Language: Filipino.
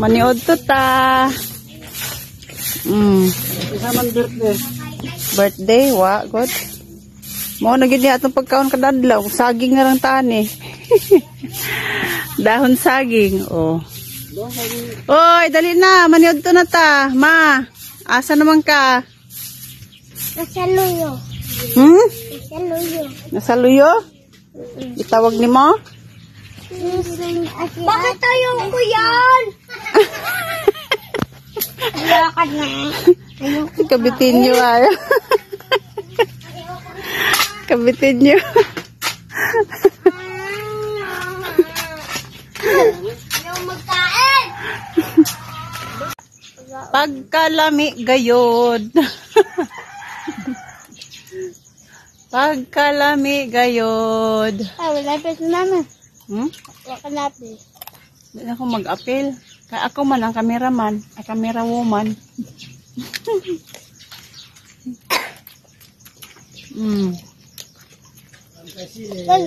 Maniod to ta. Isaman birthday. Birthday, wa, god. Mo na gid atong pagkaon kadadlaw, saging nga lang tani. Dahon saging, oh. Oy, dali na, maniod to na ta. Ma, asa naman ka? Nasa luyo. Nasa luyo. Nasa luyo? Itawag ni mo? Bakit tayo ko yan? Lakad na. Kabitin nyo ay. Kabitin nyo. Ayaw magkain. Pagkalami gayod. Pagkalami gayod. Ay, wala pa sa namin. Wala ka natin. Hindi ako mag-apel. Kaya ako man ang cameraman, ang camera woman. Pag